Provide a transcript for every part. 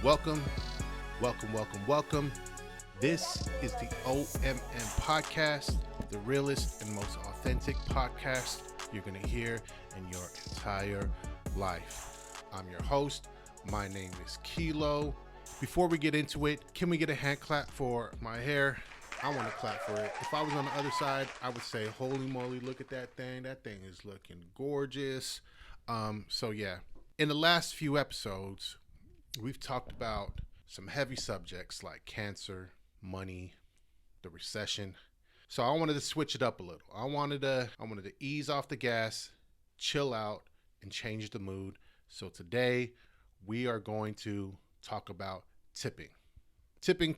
Welcome, welcome. This is the OMM Podcast, the realest and most authentic podcast you're going to hear in your entire life. I'm your host. My name is Kilo. Before we get into it, can we get a hand clap for my hair? I want to clap for it. If I was on the other side, I would say, holy moly, look at that thing. That thing is looking gorgeous. So yeah, in the last few episodes, we've talked about some heavy subjects like cancer, money, the recession. So I wanted to switch it up a little. I wanted to ease off the gas, chill out, and change the mood. So today we are going to talk about tipping. Tipping,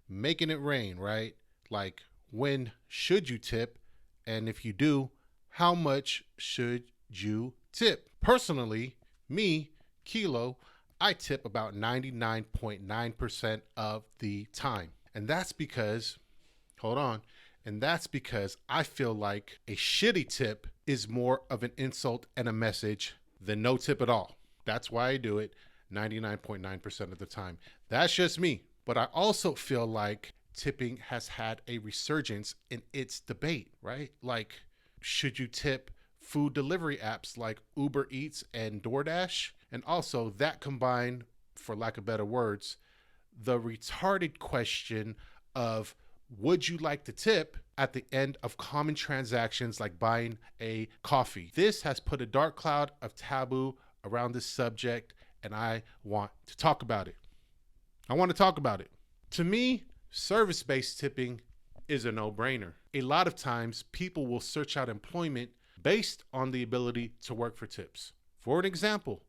making it rain, right? Like, when should you tip? And if you do, how much should you tip? Personally, me, Kilo, I tip about 99.9% of the time. And that's because I feel like a shitty tip is more of an insult and a message than no tip at all. That's why I do it 99.9% of the time. That's just me. But I also feel like tipping has had a resurgence in its debate, right? Like, should you tip food delivery apps like Uber Eats and DoorDash? And also that combined, for lack of better words, the retarded question of, would you like to tip at the end of common transactions like buying a coffee? This has put a dark cloud of taboo around this subject, and I want to talk about it. To me, service-based tipping is a no-brainer. A lot of times, people will search out employment based on the ability to work for tips. For an example,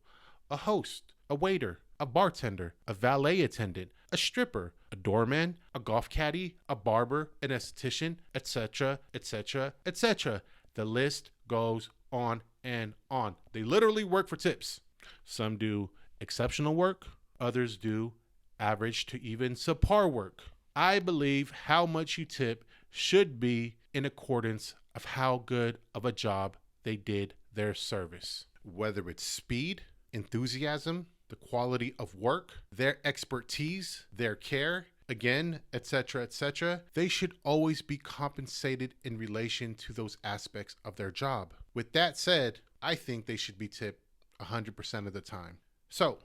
a host, a waiter, a bartender, a valet attendant, a stripper, a doorman, a golf caddy, a barber, an esthetician, etc., etc., etc. The list goes on and on. They literally work for tips. Some do exceptional work, others do average to even subpar work. I believe how much you tip should be in accordance of how good of a job they did their service. Whether it's speed, enthusiasm, the quality of work, their expertise, their care, again, etc., etc., they should always be compensated in relation to those aspects of their job. With that said, I think they should be tipped 100% of the time. So,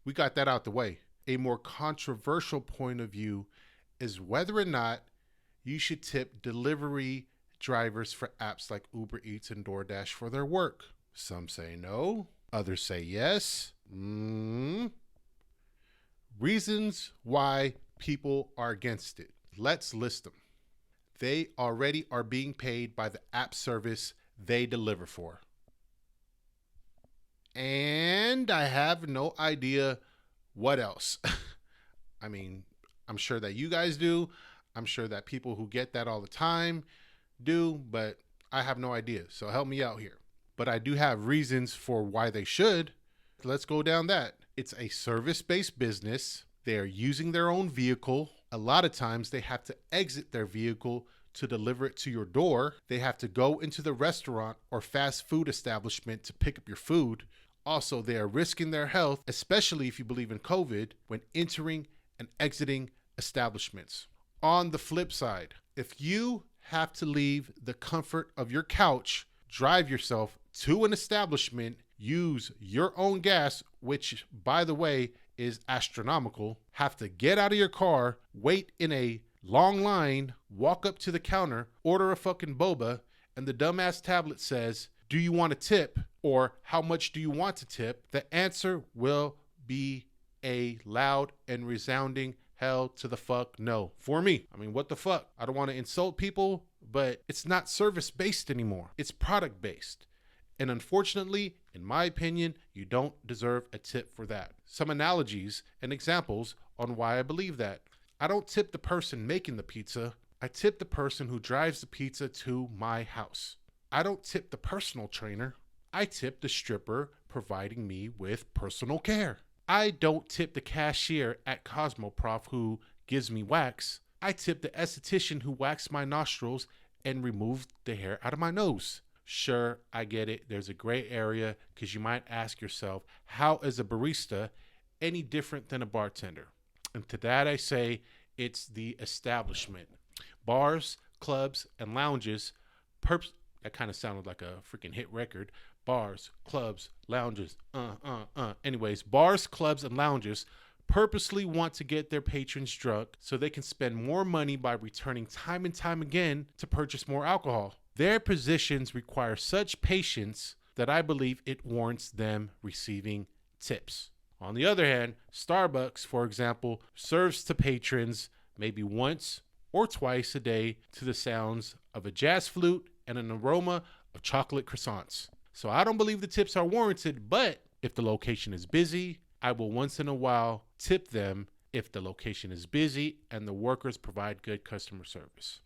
we got that out the way. A more controversial point of view is whether or not you should tip delivery drivers for apps like Uber Eats and DoorDash for their work. Some say no, others say yes. Reasons why people are against it. Let's list them. They already are being paid by the app service they deliver for. And I have no idea what else. I mean, I'm sure that you guys do. I'm sure that people who get that all the time do, but I have no idea. So help me out here. But I do have reasons for why they should. Let's go down that. It's a service-based business. They are using their own vehicle. A lot of times they have to exit their vehicle to deliver it to your door. They have to go into the restaurant or fast food establishment to pick up your food. Also, they are risking their health, especially if you believe in COVID, when entering and exiting establishments. On the flip side, if you have to leave the comfort of your couch, drive yourself to an establishment, use your own gas, which, by the way, is astronomical, have to get out of your car, wait in a long line, walk up to the counter, order a fucking boba, and the dumbass tablet says, do you want to tip? Or how much do you want to tip? The answer will be a loud and resounding hell to the fuck no. For me, I mean, what the fuck? I don't want to insult people, but it's not service-based anymore. It's product-based. And unfortunately, in my opinion, you don't deserve a tip for that. Some analogies and examples on why I believe that. I don't tip the person making the pizza. I tip the person who drives the pizza to my house. I don't tip the personal trainer. I tip the stripper providing me with personal care. I don't tip the cashier at Cosmoprof who gives me wax. I tip the esthetician who waxed my nostrils and removed the hair out of my nose. Sure, I get it. There's a gray area because you might ask yourself, how is a barista any different than a bartender. And to that I say, it's the establishment. Bars, clubs, and lounges, that kind of sounded like a freaking hit record. Bars, clubs, lounges, Anyways, bars, clubs, and lounges purposely want to get their patrons drunk so they can spend more money by returning time and time again to purchase more alcohol. Their positions require such patience that I believe it warrants them receiving tips. On the other hand, Starbucks, for example, serves to patrons maybe once or twice a day to the sounds of a jazz flute and an aroma of chocolate croissants. So I don't believe the tips are warranted, but if the location is busy, I will once in a while tip them if the location is busy and the workers provide good customer service.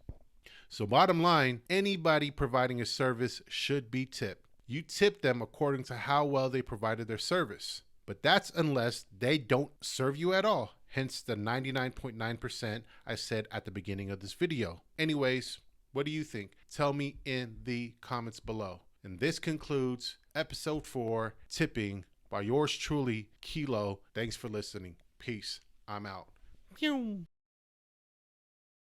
So bottom line, anybody providing a service should be tipped. You tip them according to how well they provided their service. But that's unless they don't serve you at all. Hence the 99.9% I said at the beginning of this video. Anyways, what do you think? Tell me in the comments below. And this concludes episode 4, Tipping, by yours truly, Kilo. Thanks for listening. Peace. I'm out. Pew.